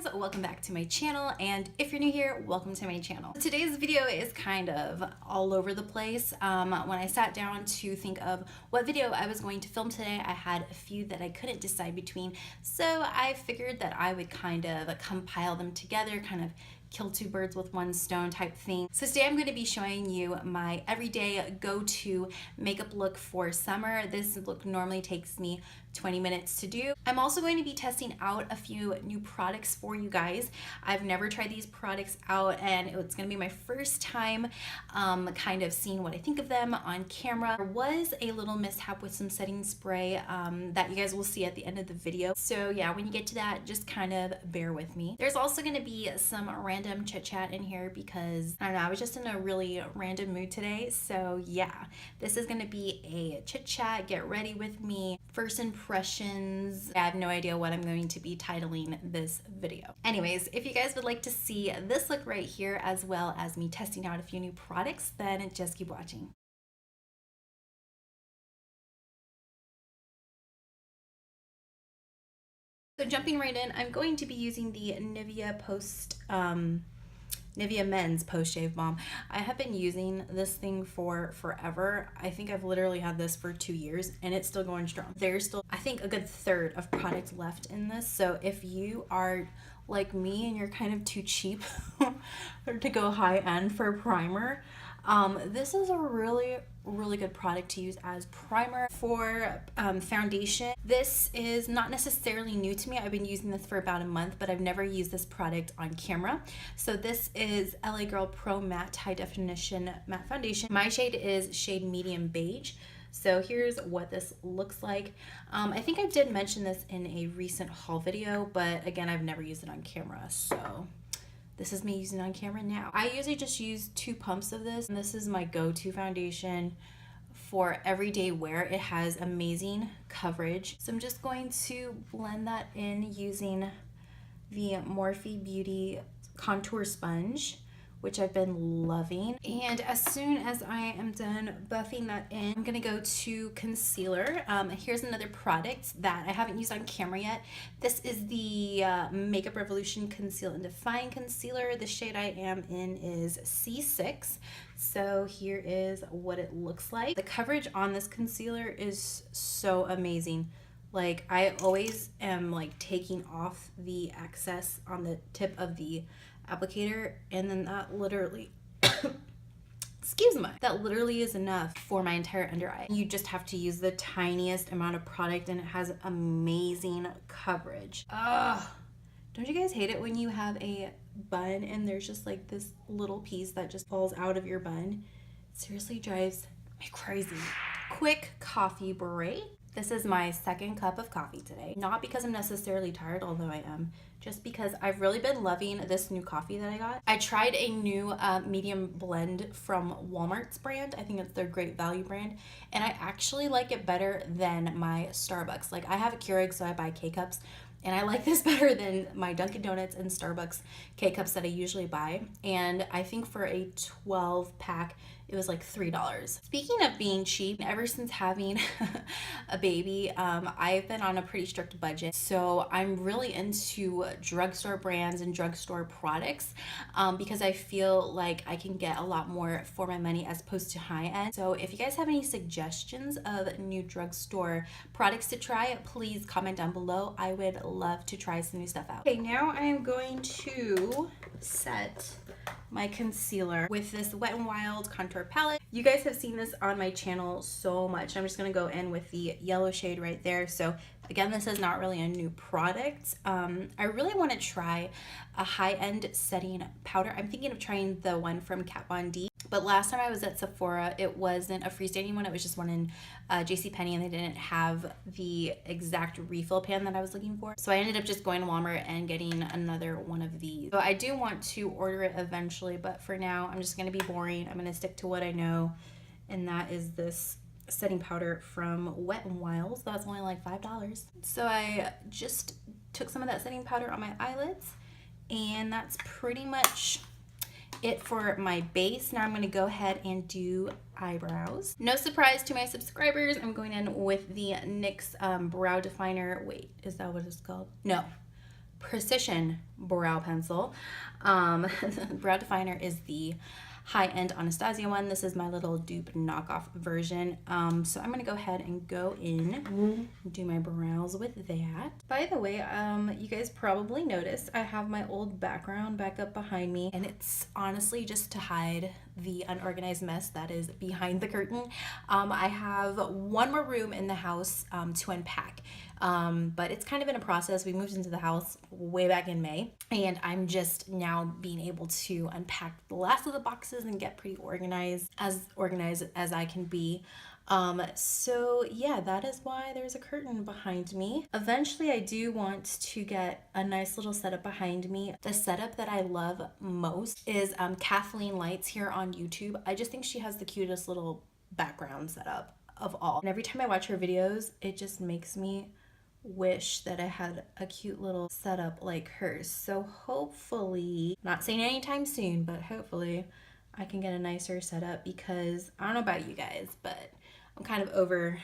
guys, welcome back to my channel, and if you're new here, welcome to my channel. Today's video is kind of all over the place. When I sat down to think of what video I was going to film today, I had a few that I couldn't decide between, so I figured that I would kind of compile them together, kind of kill two birds with one stone type thing. So today I'm going to be showing you my everyday go-to makeup look for summer. This look normally takes me 20 minutes to do. I'm also going to be testing out a few new products for you guys. I've never tried these products out, and it's going to be my first time kind of seeing what I think of them on camera. There was a little mishap with some setting spray that you guys will see at the end of the video. So yeah, when you get to that, just kind of bear with me. There's also going to be some random chit chat in here because I don't know, I was just in a really random mood today. So yeah, this is going to be a chit chat. Get ready with me. First impressions. I have no idea what I'm going to be titling this video. Anyways, if you guys would like to see this look right here as well as me testing out a few new products, then just keep watching. So jumping right in, I'm going to be using the Nivea Men's Post Shave Balm. I have been using this thing for forever. I think I've literally had this for 2 years and it's still going strong. There's still, I think, a good third of product left in this. So if you are like me and you're kind of too cheap to go high end for a primer, this is a really good product to use as primer. For foundation, this is not necessarily new to me. I've been using this for about a month, but I've never used this product on camera. So this is LA Girl Pro Matte High Definition Matte Foundation. My shade is shade medium beige. So here's what this looks like. I think I did mention this in a recent haul video, but again, I've never used it on camera, so this is me using it on camera now. I usually just use 2 pumps of this, and this is my go-to foundation for everyday wear. It has amazing coverage. So I'm just going to blend that in using the Morphe Beauty Contour Sponge, which I've been loving. And as soon as I am done buffing that in, I'm gonna go to concealer. Here's another product that I haven't used on camera yet. This is the Makeup Revolution Conceal and Define Concealer. The shade I am in is C6. So here is what it looks like. The coverage on this concealer is so amazing. Like, I always am like taking off the excess on the tip of the applicator, and then that literally excuse me, that literally is enough for my entire under eye. You just have to use the tiniest amount of product and it has amazing coverage. Ugh, don't you guys hate it when you have a bun and there's just like this little piece that just falls out of your bun? It seriously drives me crazy. Quick coffee break. This is my second cup of coffee today. Not because I'm necessarily tired, although I am, just because I've really been loving this new coffee that I got. I tried a new medium blend from Walmart's brand. I think it's their Great Value brand, and I actually like it better than my Starbucks. Like, I have a Keurig, so I buy K-Cups, and I like this better than my Dunkin' Donuts and Starbucks K-Cups that I usually buy. And I think for a 12 pack, it was like $3. Speaking of being cheap, ever since having a baby, I've been on a pretty strict budget. So I'm really into drugstore brands and drugstore products because I feel like I can get a lot more for my money as opposed to high end. So if you guys have any suggestions of new drugstore products to try, please comment down below. I would love to try some new stuff out. Okay, now I am going to set my concealer with this Wet n Wild contour palette. You guys have seen this on my channel so much. I'm just gonna go in with the yellow shade right there. So again, this is not really a new product. I really want to try a high-end setting powder. I'm thinking of trying the one from Kat Von D. But last time I was at Sephora, it wasn't a freestanding one. It was just one in JCPenney, and they didn't have the exact refill pan that I was looking for. So I ended up just going to Walmart and getting another one of these. So I do want to order it eventually, but for now, I'm just going to be boring. I'm going to stick to what I know, and that is this setting powder from Wet n Wild. So that's only like $5. So I just took some of that setting powder on my eyelids, and that's pretty much it for my base. Now I'm going to go ahead and do eyebrows. No surprise to my subscribers, I'm going in with the NYX brow definer. Wait, is that what it's called? No, Precision brow pencil. Brow definer is the high-end Anastasia one. This is my little dupe knockoff version. So I'm gonna go ahead and go in and do my brows with that. By the way, you guys probably noticed I have my old background back up behind me, and it's honestly just to hide the unorganized mess that is behind the curtain. I have one more room in the house to unpack. But it's kind of in a process. We moved into the house way back in May, and I'm just now being able to unpack the last of the boxes and get pretty organized as I can be. So yeah, that is why there's a curtain behind me. Eventually I do want to get a nice little setup behind me. The setup that I love most is Kathleen Lights here on YouTube. I just think she has the cutest little background setup of all. And every time I watch her videos, it just makes me wish that I had a cute little setup like hers. So hopefully, not saying anytime soon, but hopefully I can get a nicer setup, because I don't know about you guys, but I'm kind of over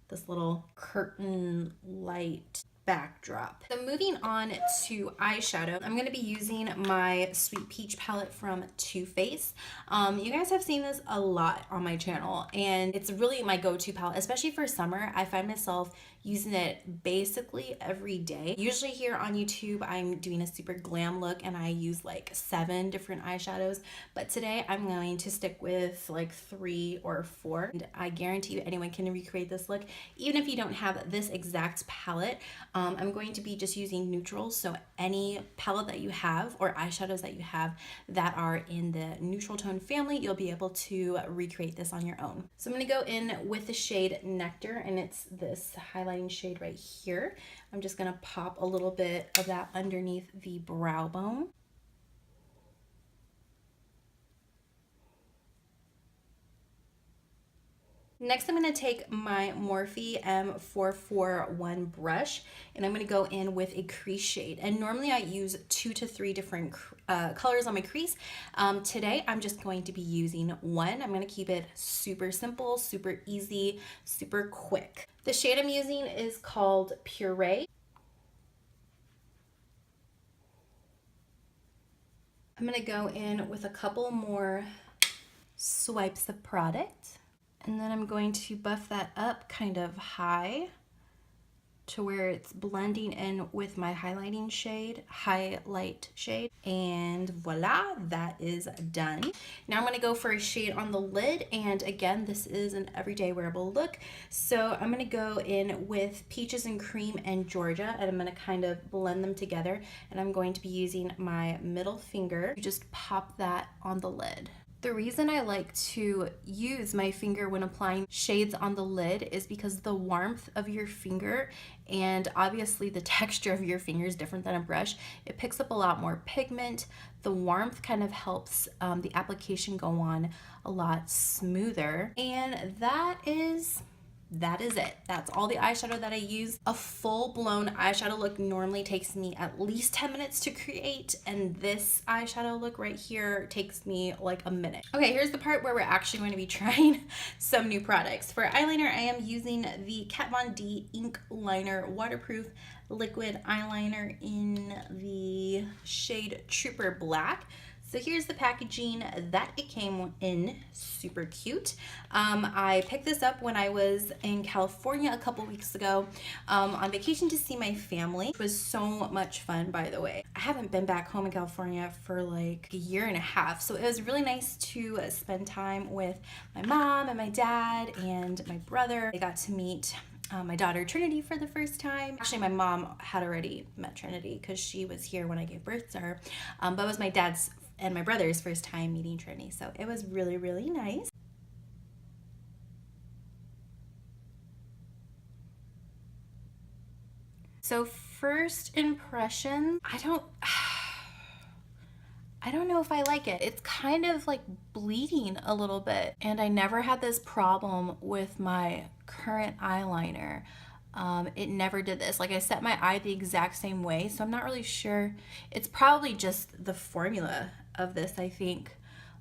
this little curtain light backdrop. So moving on to eyeshadow, I'm going to be using my Sweet Peach palette from Too Faced. You guys have seen this a lot on my channel, and it's really my go-to palette, especially for summer. I find myself using it basically every day. Usually here on YouTube, I'm doing a super glam look and I use like 7 different eyeshadows, but today I'm going to stick with like 3 or 4. And I guarantee you anyone can recreate this look, even if you don't have this exact palette. I'm going to be just using neutrals, so any palette that you have or eyeshadows that you have that are in the neutral tone family, you'll be able to recreate this on your own. So I'm going to go in with the shade Nectar, and it's this highlighting shade right here. I'm just going to pop a little bit of that underneath the brow bone. Next, I'm going to take my Morphe M441 brush, and I'm going to go in with a crease shade. And normally I use 2 to 3 different colors on my crease. Today, I'm just going to be using 1. I'm going to keep it super simple, super easy, super quick. The shade I'm using is called Puree. I'm going to go in with a couple more swipes of product. And then I'm going to buff that up kind of high to where it's blending in with my highlighting shade, highlight shade. And voila, that is done. Now I'm gonna go for a shade on the lid. And again, this is an everyday wearable look. So I'm gonna go in with Peaches and Cream and Georgia, and I'm gonna kind of blend them together. And I'm going to be using my middle finger to just pop that on the lid. The reason I like to use my finger when applying shades on the lid is because the warmth of your finger, and obviously the texture of your finger is different than a brush. It picks up a lot more pigment. The warmth kind of helps the application go on a lot smoother. And that is it. That's all the eyeshadow that I use. A full-blown eyeshadow look normally takes me at least 10 minutes to create, and this eyeshadow look right here takes me like a minute. Okay, here's the part where we're actually going to be trying some new products. For eyeliner, I am using the Kat Von D Ink Liner Waterproof Liquid Eyeliner in the shade Trooper Black. So here's the packaging that it came in, super cute. I picked this up when I was in California a couple weeks ago on vacation to see my family. It was so much fun, by the way. I haven't been back home in California for like a year and a half, so it was really nice to spend time with my mom and my dad and my brother. I got to meet my daughter Trinity for the first time. Actually, my mom had already met Trinity because she was here when I gave birth to her, but it was my dad's and my brother's first time meeting Trinity, so it was really, really nice. So first impression, I don't know if I like it. It's kind of like bleeding a little bit, and I never had this problem with my current eyeliner. It never did this. Like, I set my eye the exact same way, so I'm not really sure. It's probably just the formula of this, I think.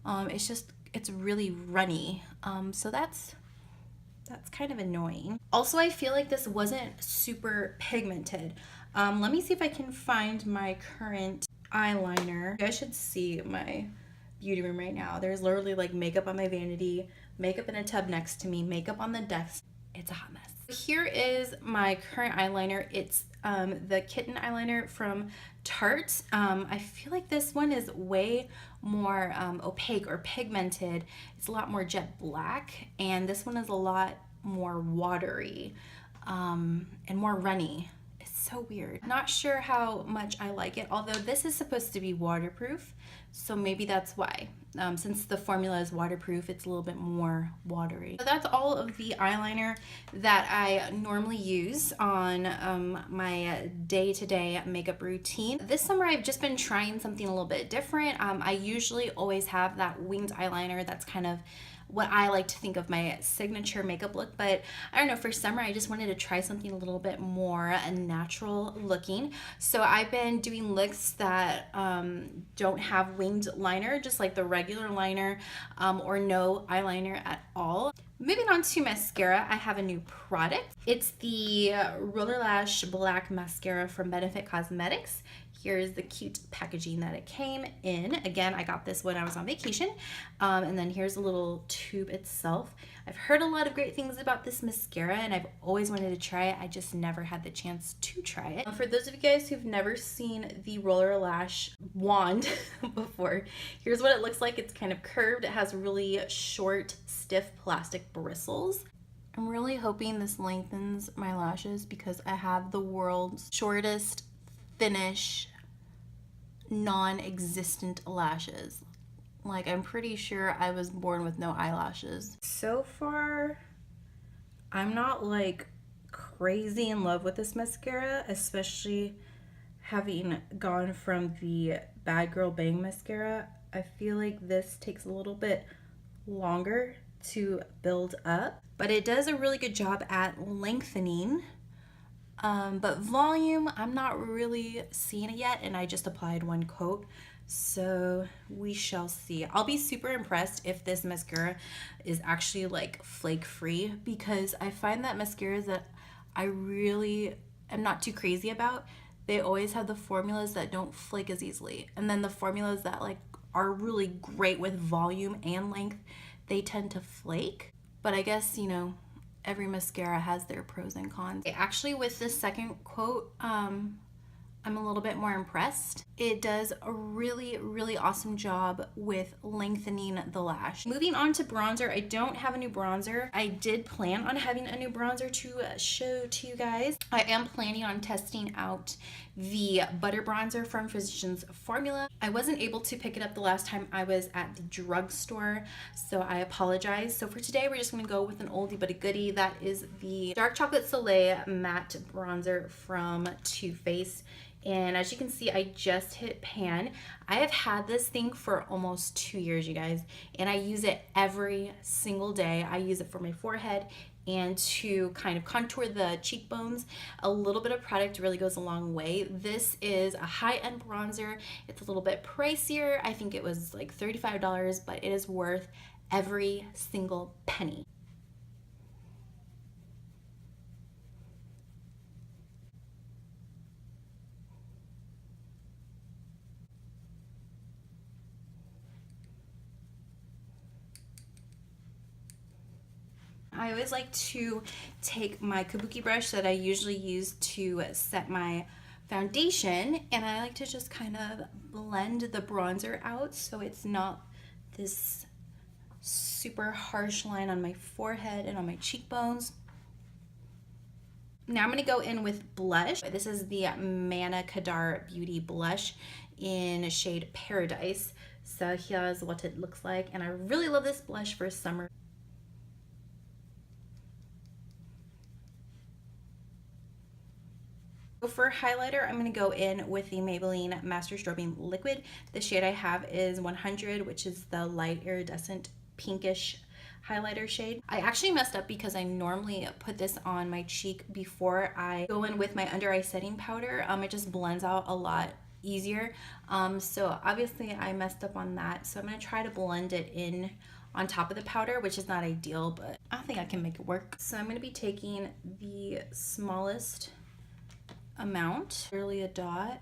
It's really runny. So that's kind of annoying. Also, I feel like this wasn't super pigmented. Let me see if I can find my current eyeliner. You guys should see my beauty room right now. There's literally like makeup on my vanity, makeup in a tub next to me, makeup on the desk. It's a hot mess. Here is my current eyeliner. It's the Kitten eyeliner from Tarte. I feel like this one is way more opaque or pigmented. It's a lot more jet black, and this one is a lot more watery and more runny. It's so weird. Not sure how much I like it, although this is supposed to be waterproof, so maybe that's why. Since the formula is waterproof, it's a little bit more watery. So that's all of the eyeliner that I normally use on my day-to-day makeup routine. This summer I've just been trying something a little bit different. I usually always have that winged eyeliner. That's kind of what I like to think of my signature makeup look, but I don't know, for summer I just wanted to try something a little bit more natural looking. So I've been doing looks that don't have winged liner, just like the regular liner, or no eyeliner at all. Moving on to mascara, I have a new product. It's the Roller Lash Black Mascara from Benefit Cosmetics. Here's the cute packaging that it came in. Again, I got this when I was on vacation. And then here's a little tube itself. I've heard a lot of great things about this mascara and I've always wanted to try it. I just never had the chance to try it. For those of you guys who've never seen the Roller Lash wand before, here's what it looks like. It's kind of curved. It has really short, stiff plastic bristles. I'm really hoping this lengthens my lashes because I have the world's shortest, thinnish, non-existent lashes. Like, I'm pretty sure I was born with no eyelashes. So far, I'm not like crazy in love with this mascara, especially having gone from the Bad Girl Bang mascara. I feel like this takes a little bit longer to build up, but it does a really good job at lengthening. But volume, I'm not really seeing it yet, and I just applied one coat, so we shall see. I'll be super impressed if this mascara is actually like flake free, because I find that mascaras that I really am not too crazy about, they always have the formulas that don't flake as easily, and then the formulas that like are really great with volume and length, they tend to flake. But I guess, you know, every mascara has their pros and cons. Actually, with this second quote, I'm a little bit more impressed. It does a really, really awesome job with lengthening the lash. Moving on to bronzer, I don't have a new bronzer. I did plan on having a new bronzer to show to you guys. I am planning on testing out the butter bronzer from Physicians Formula. I wasn't able to pick it up the last time I was at the drugstore, so I apologize. So for today, we're just gonna go with an oldie but a goodie. That is the Dark Chocolate Soleil Matte Bronzer from Too Faced. And as you can see, I just hit pan. I have had this thing for almost 2 years, you guys, and I use it every single day. I use it for my forehead and to kind of contour the cheekbones. A little bit of product really goes a long way. This is a high-end bronzer. It's a little bit pricier. I think it was like $35, but it is worth every single penny. I always like to take my kabuki brush that I usually use to set my foundation, and I like to just kind of blend the bronzer out so it's not this super harsh line on my forehead and on my cheekbones. Now I'm going to go in with blush. This is the Manna Kadar Beauty Blush in shade Paradise. So here's what it looks like, and I really love this blush for summer. For highlighter, I'm going to go in with the Maybelline Master Strobing Liquid. The shade I have is 100, which is the light iridescent pinkish highlighter shade. I actually messed up because I normally put this on my cheek before I go in with my under eye setting powder. It just blends out a lot easier. So obviously I messed up on that. So I'm going to try to blend it in on top of the powder, which is not ideal, but I think I can make it work. So I'm going to be taking the smallest amount, barely a dot.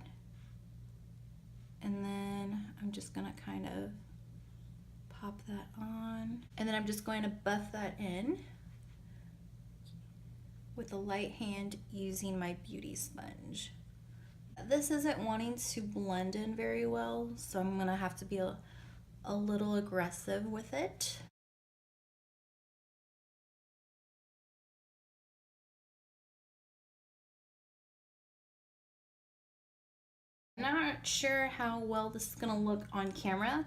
And then I'm just gonna kind of pop that on. And then I'm just going to buff that in with a light hand using my beauty sponge. This isn't wanting to blend in very well, so I'm gonna have to be a little aggressive with it. I'm not sure how well this is gonna look on camera,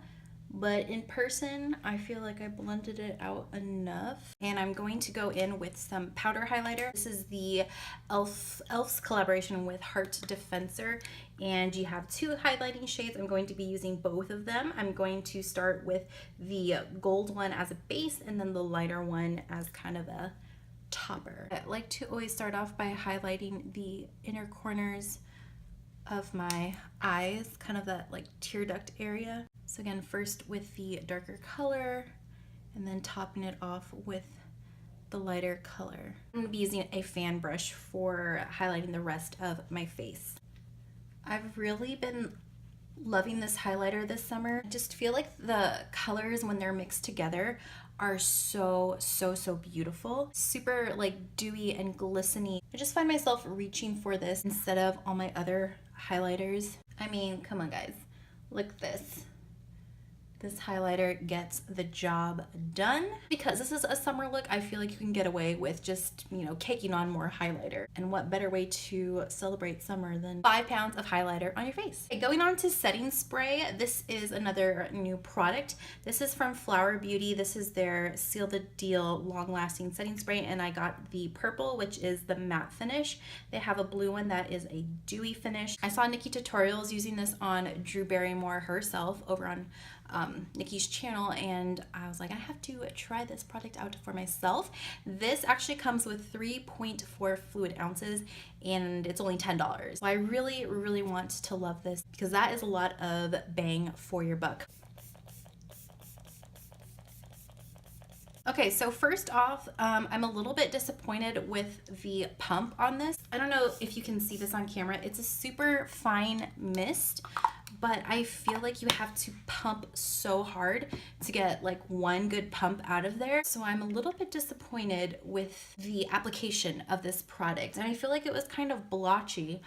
but in person, I feel like I blended it out enough. And I'm going to go in with some powder highlighter. This is the e.l.f.'s collaboration with Heart Defensor, and you have two highlighting shades. I'm going to be using both of them. I'm going to start with the gold one as a base, and then the lighter one as kind of a topper. I like to always start off by highlighting the inner corners of my eyes, kind of that like tear duct area. So again, first with the darker color and then topping it off with the lighter color. I'm gonna be using a fan brush for highlighting the rest of my face. I've really been loving this highlighter this summer. I just feel like the colors when they're mixed together are so beautiful. Super like dewy and glistening. I just find myself reaching for this instead of all my other highlighters. I mean, come on guys, look at this. This highlighter gets the job done. Because this is a summer look, I feel like you can get away with just, you know, caking on more highlighter. And what better way to celebrate summer than 5 pounds of highlighter on your face. Okay, going on to setting spray. This is another new product. This is from Flower Beauty. This is their Seal the Deal long-lasting setting spray, and I got the purple, which is the matte finish. They have a blue one that is a dewy finish. I saw Nikki tutorials using this on Drew Barrymore herself over on Nikki's channel, and I was like, I have to try this product out for myself. This actually comes with 3.4 fluid ounces and it's only $10. So I really want to love this because that is a lot of bang for your buck. Okay, so first off, I'm a little bit disappointed with the pump on this. I don't know if you can see this on camera. It's a super fine mist, but I feel like you have to pump so hard to get like one good pump out of there. So I'm a little bit disappointed with the application of this product. And I feel like it was kind of blotchy.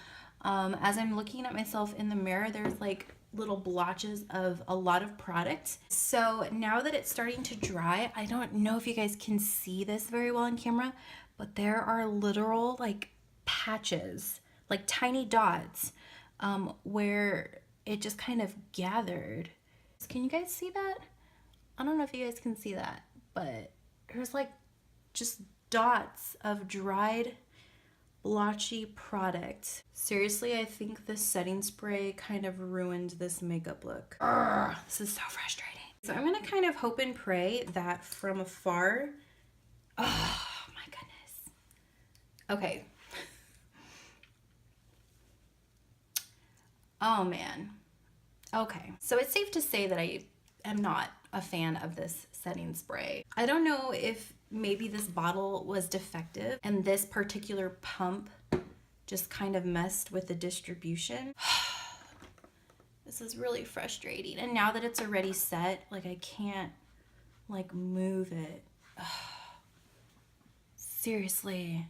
As I'm looking at myself in the mirror, there's like little blotches of a lot of product. So now that it's starting to dry, I don't know if you guys can see this very well on camera, but there are literal like patches, like tiny dots, where it just kind of gathered. Can you guys see that? I don't know if you guys can see that, but there's like just dots of dried blotchy product. Seriously, I think this setting spray kind of ruined this makeup look. Urgh, this is so frustrating. So I'm gonna kind of hope and pray that from afar, oh my goodness. Okay. Oh man. Okay, so it's safe to say that I am not a fan of this setting spray. I don't know if maybe this bottle was defective and this particular pump just kind of messed with the distribution. This is really frustrating. And now that it's already set, like I can't like move it. Seriously,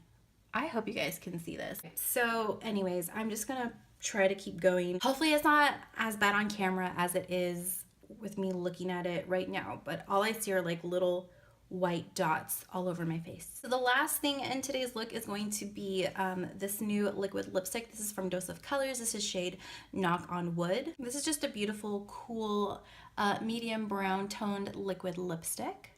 I hope you guys can see this. So anyways, I'm just gonna try to keep going. Hopefully it's not as bad on camera as it is with me looking at it right now, but all I see are like little white dots all over my face. So the last thing in today's look is going to be this new liquid lipstick. This is from Dose of Colors. This is shade Knock on Wood. This is just a beautiful, cool, medium brown toned liquid lipstick.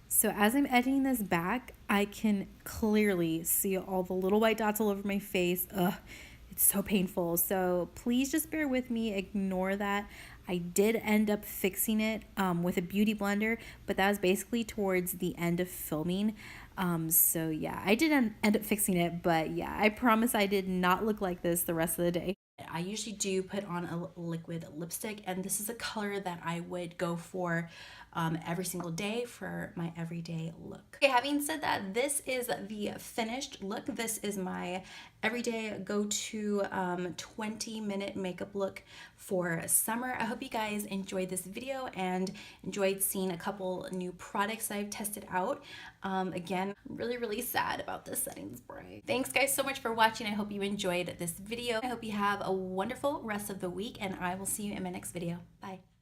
So as I'm editing this back, I can clearly see all the little white dots all over my face. Ugh. It's so painful. So please just bear with me. Ignore that. I did end up fixing it with a beauty blender, but that was basically towards the end of filming. So yeah, I did end up fixing it, but yeah, I promise I did not look like this the rest of the day. I usually do put on a liquid lipstick, and this is a color that I would go for every single day for my everyday look. Okay, having said that, this is the finished look. This is my everyday go-to 20-minute makeup look for summer. I hope you guys enjoyed this video and enjoyed seeing a couple new products I've tested out. Again, really sad about this setting spray. Thanks guys so much for watching. I hope you enjoyed this video. I hope you have a wonderful rest of the week, and I will see you in my next video. Bye.